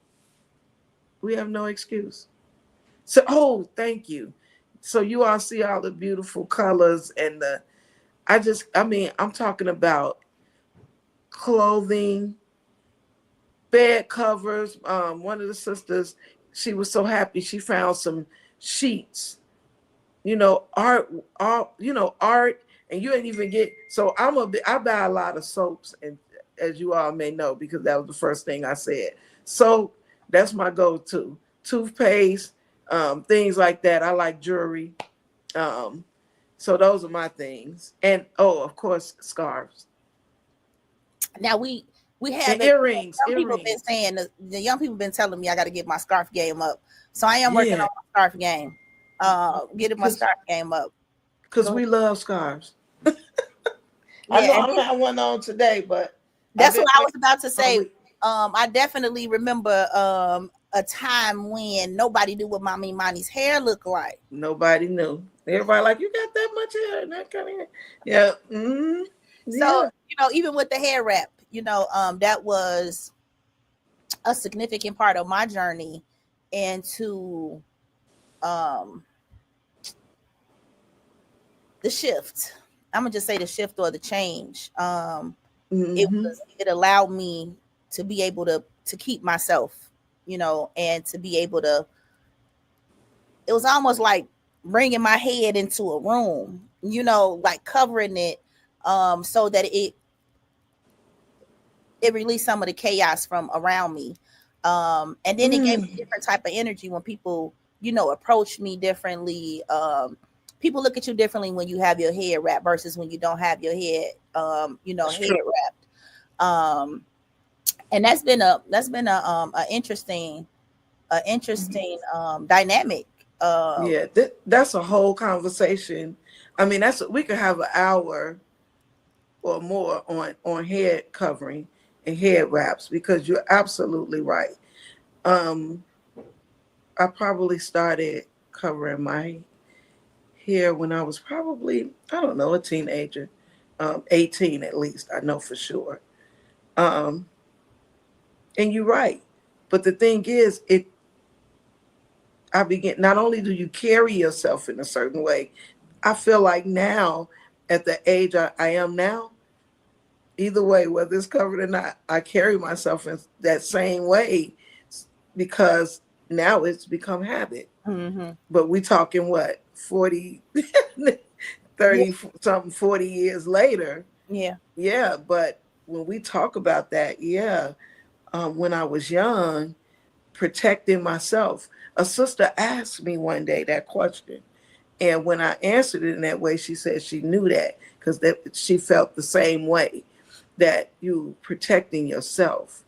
We have no excuse. So, oh, thank you. So you all see all the beautiful colors and the. I mean, I'm talking about clothing, bed covers. One of the sisters, she was so happy she found some sheets. You know, art, and you ain't even get. So I buy a lot of soaps, and as you all may know, because that was the first thing I said. Soap, that's my go-to. Toothpaste, things like that. I like jewelry. Um, so those are my things, and oh, of course, scarves Now we have and it. earrings. Young people been Earrings, saying the young people been telling me I got to get my scarf game up. So I am working yeah, on my scarf game. Getting my because scarf game up. we love scarves. I Yeah, know and I don't have one on today, but I've that's been what I was about to all say. week. I definitely remember a time when nobody knew what Mommy Imani's hair looked like. Nobody knew. Everybody like, you got that much hair and that kind of hair. Yeah. Mm-hmm. So, Yeah. you know, even with the hair wrap, you know, that was a significant part of my journey into um the shift. I'm gonna just say the shift or the change. Mm-hmm. It allowed me to be able to keep myself, you know, and to be able to. It was almost like bringing my head into a room, you know, like covering it, so that it released some of the chaos from around me. And then it gave me a Mm. different type of energy when people, you know, approach me differently. People look at you differently when you have your head wrapped versus when you don't have your head, you know, That's head true. wrapped. And a interesting dynamic. Yeah. That's a whole conversation. I mean, we could have an hour or more on head covering and head wraps, because you're absolutely right. Um, I probably started covering my hair when I was probably, I don't know, a teenager, 18 at least. I know for sure. Um, and you're right. But the thing is, I begin, not only do you carry yourself in a certain way, I feel like now, at the age I am now, Either way, whether it's covered or not, I carry myself in that same way because now it's become habit. Mm-hmm. But we talking what, 40, Yeah. 30 something, 40 years later. Yeah. Yeah, but when we talk about that, yeah, when I was young, protecting myself, a sister asked me one day that question. And when I answered it in that way, she said she knew that because that she felt the same way, that you protecting yourself.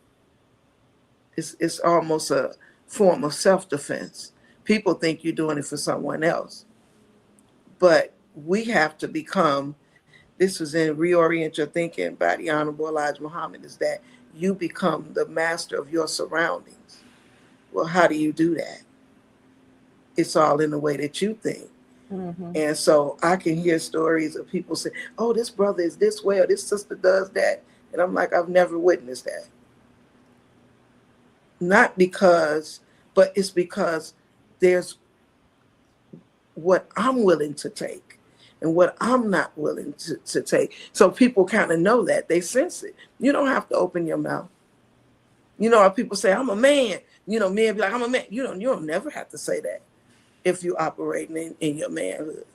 It's almost a form of self-defense. People think you're doing it for someone else. But we have to become, this was in Reorient Your Thinking by the Honorable Elijah Muhammad, is that you become the master of your surroundings. Well, how do you do that? It's all in the way that you think. Mm-hmm. And so I can hear stories of people say, oh, this brother is this way or this sister does that. And I'm like, I've never witnessed that. Not because, but it's because there's what I'm willing to take and what I'm not willing to take. So people kind of know that. They sense it. You don't have to open your mouth. You know how people say, I'm a man. You know, men be like, I'm a man. You don't never have to say that if you're operating in your manhood.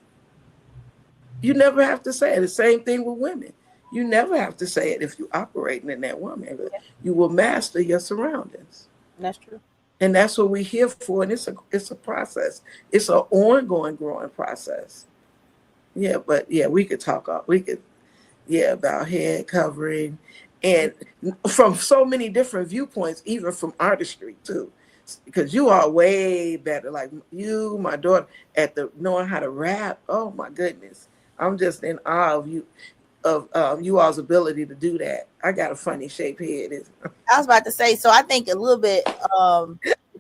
You never have to say it. The same thing with women. You never have to say it if you're operating in that womanhood. You will master your surroundings. That's true. And that's what we're here for. And it's a process. It's an ongoing growing process. Yeah, but yeah, we could talk about head covering and from so many different viewpoints, even from artistry too. Because you are way better. Like you, my daughter, at the knowing how to rap. Oh my goodness. I'm just in awe of you, of you all's ability to do that. I got a funny shaped head. I was about to say, so I think a little bit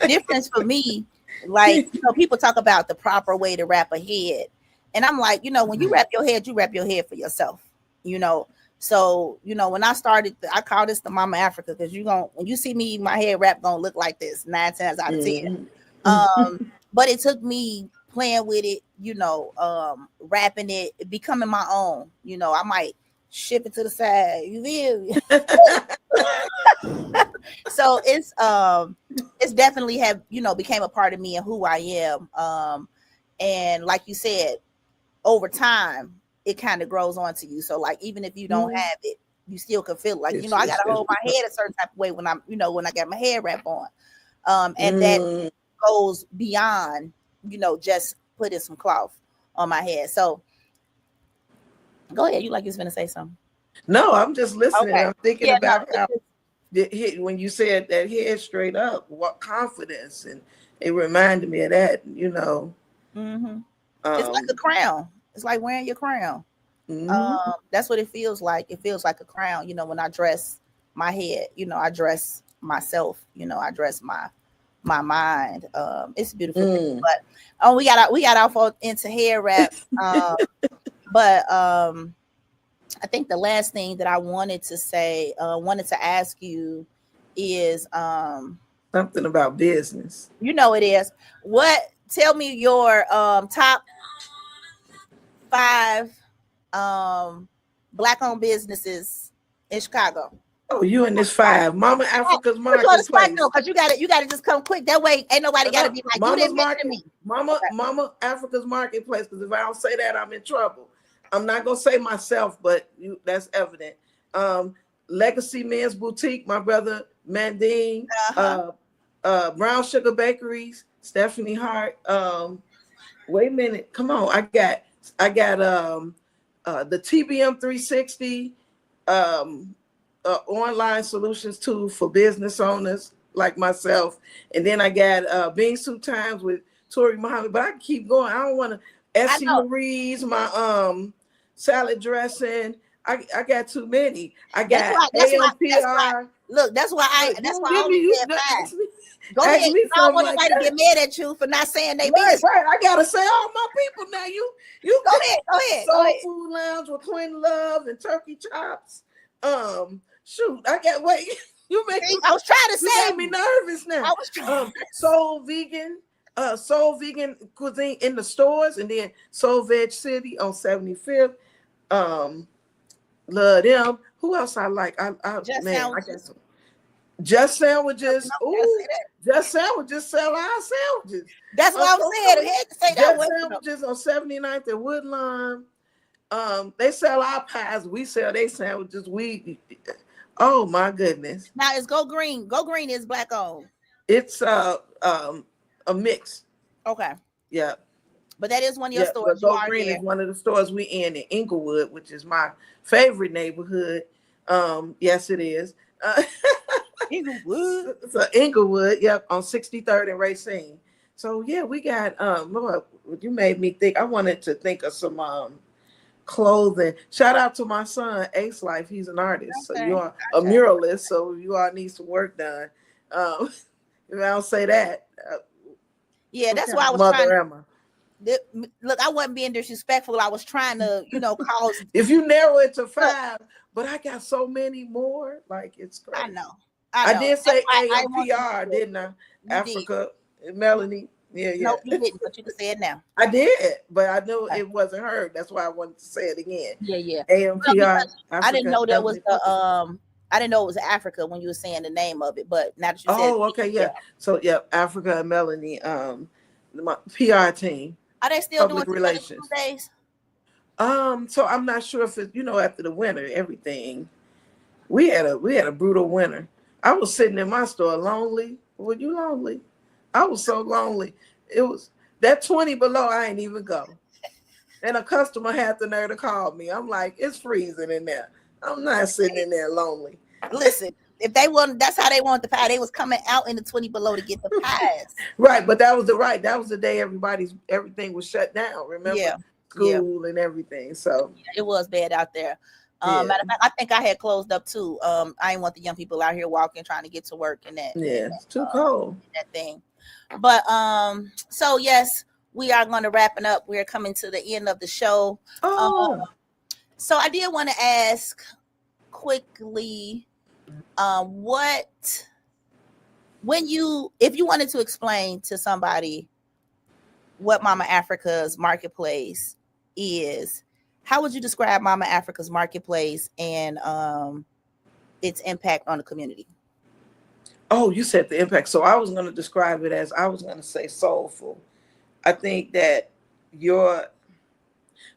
difference for me, like, people talk about the proper way to wrap a head. And I'm like, when you wrap your head for yourself, you know. So, when I started, I call this the Mama Africa, because when you see me, my head wrap gonna look like this 9 times out of 10. But it took me playing with it, wrapping it, becoming my own. I might ship it to the side. You feel me? So it's definitely became a part of me and who I am. And like you said, over time it kind of grows onto you. So like even if you don't have it, you still can feel like, I gotta hold my head a certain type of way when I'm, when I got my hair wrap on. And that goes beyond, just putting some cloth on my head. So go ahead. You like you was gonna say something? No, I'm just listening. Okay. I'm thinking about how when you said that head straight up, what confidence, and it reminded me of that. Mm-hmm. It's like a crown. It's like wearing your crown. That's what it feels like. It feels like a crown. When I dress my head, I dress myself. I dress my mind. It's a beautiful thing. But we got off into hair wrap. But I think the last thing that I wanted to ask you is something about business. It is. Tell me your top 5 Black-owned businesses in Chicago. Oh, you in this 5. Mama Africa's Marketplace. Because you gotta just come quick. That way ain't nobody gotta be like, you didn't mention me. Mama Africa's Marketplace, because if I don't say that, I'm in trouble. I'm not gonna say myself, but that's evident. Legacy Men's Boutique, my brother Mandine, Brown Sugar Bakeries, Stephanie Hart. Wait a minute, come on. I got the TBM 360 online solutions tool for business owners like myself. And then I got Bean Soup Times with Tori Muhammad, but I can keep going. I don't want to. Essie Marie's, my salad dressing. I got too many. I got AMPR. Look, that's why I only said 5. Go ahead. I don't want nobody to get mad at you for not saying they business. Right. I gotta say all my people now. You go ahead. Soul Food Lounge with Queen Love and Turkey Chops. Shoot, I got wait. I was trying to say. You made me nervous now. I was trying. Soul Vegan cuisine in the stores, and then Soul Veg City on 75th. Love them. Who else I like? Just Man, I sandwiches. guess Just Sandwiches. No, you gotta Ooh, say that. Just Sandwiches sell our sandwiches. That's what I'm saying. I had to say that Just one. Sandwiches on 79th and Woodline. They sell our pies. We sell their sandwiches. Oh my goodness. Now it's Go Green. Go Green is black owned. It's a mix. Okay. Yeah. But that is one of your Yeah, stores. but You Go are Green there. is one of the stores we in Inglewood, which is my favorite neighborhood. Yes, it is. Inglewood. So Inglewood, yep, on 63rd and Racine. So yeah, we got Lord, you made me think. I wanted to think of some clothing. Shout out to my son, Ace Life. He's an artist. Okay, So you are a gotcha. muralist, so you all need some work done. If I don't say that. Yeah, What that's kind why I of was mother trying to am I? look. I wasn't being disrespectful. I was trying to, cause If you narrow it to 5, but I got so many more, like it's crazy. I know. I did say I want you to AMPR, do it. didn't I? You Africa, Melanie. Yeah. No, you didn't, but you can say it now. I did, but I knew Okay. it wasn't heard. That's why I wanted to say it again. Yeah. AMPR, Because I didn't Africa, know that was Melanie. the I didn't know it was Africa when you were saying the name of it, but now that you said, Oh, okay, yeah. So yeah, Africa and Melanie, my PR team. are they still Public doing relations. days? So I'm not sure if it, after the winter, everything. We had a brutal winter. I was sitting in my store lonely. Were you lonely? I was so lonely. It was that 20 below, I ain't even go. And a customer had the nerve to call me. I'm like, it's freezing in there. I'm not sitting in there lonely. Listen, if they want, that's how they want the pie. They was coming out in the 20 below to get the pies. Right, but that was the day everything was shut down. Remember, Yeah. school and everything. So It was bad out there. Yeah. Matter of fact, I think I had closed up too. I didn't want the young people out here walking, trying to get to work and that. yeah, it's too cold. That thing. But so yes, we are going to wrap it up. We're coming to the end of the show. So I did want to ask quickly, if you wanted to explain to somebody what Mama Africa's marketplace is, how would you describe Mama Africa's marketplace and its impact on the community? Oh, you said the impact. So I was going to describe it as, I was going to say soulful. I think that your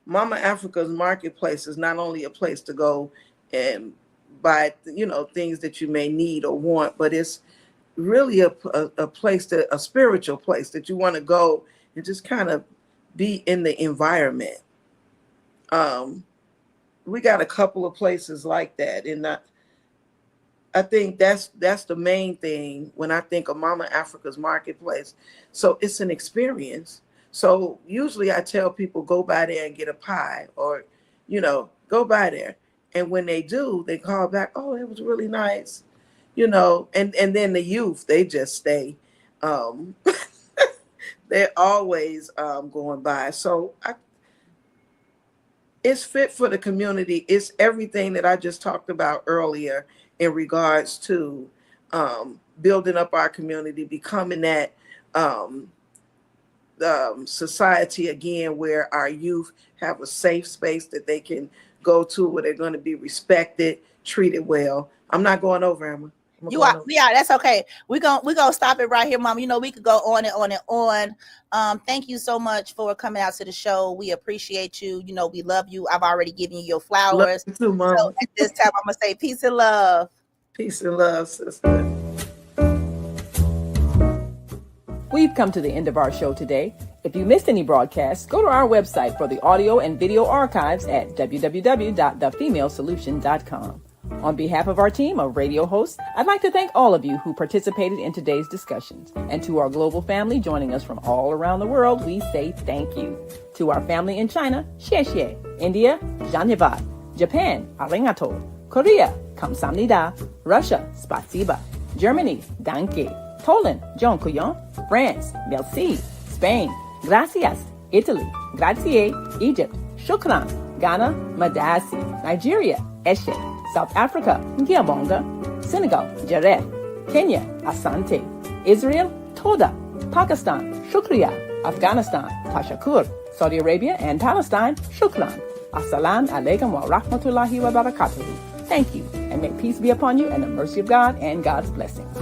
Mama Africa's marketplace is not only a place to go and buy, things that you may need or want, but it's really a place, a spiritual place that you want to go and just kind of be in the environment. We got a couple of places like that, and I think that's the main thing when I think of Mama Africa's marketplace. So it's an experience. So usually I tell people, go by there and get a pie, or go by there. And when they do, they call back, oh, it was really nice, and then the youth, they just stay. They're always going by. So it's fit for the community. It's everything that I just talked about earlier in regards to building up our community, becoming that society again, where our youth have a safe space that they can go to, where they're going to be respected, treated well. I'm not going over, Emma. Yeah, that's okay. We're gonna stop it right here, Mom. We could go on and on and on. Thank you so much for coming out to the show. We appreciate you. We love you. I've already given you your flowers. Love you too, Mom. So at this time, I'm gonna say peace and love. Peace and love, sister. We've come to the end of our show today. If you missed any broadcasts, go to our website for the audio and video archives at www.thefemalesolution.com. On behalf of our team of radio hosts, I'd like to thank all of you who participated in today's discussions. And to our global family joining us from all around the world, we say thank you. To our family in China, xie xie. India, dhanyavad. Japan, arigato. Korea, kamsamnida. Russia, spasiba. Germany, danke. Poland, dziękuję. France, merci. Spain, gracias. Italy, grazie. Egypt, shukran. Ghana, madasi. Nigeria, eshe. South Africa, Ngiyabonga. Senegal, Jaref. Kenya, Asante. Israel, Toda. Pakistan, Shukriya. Afghanistan, Tashakur. Saudi Arabia and Palestine, Shukran. Assalamu alaikum wa rahmatullahi wa barakatuhu. Thank you, and may peace be upon you and the mercy of God and God's blessings.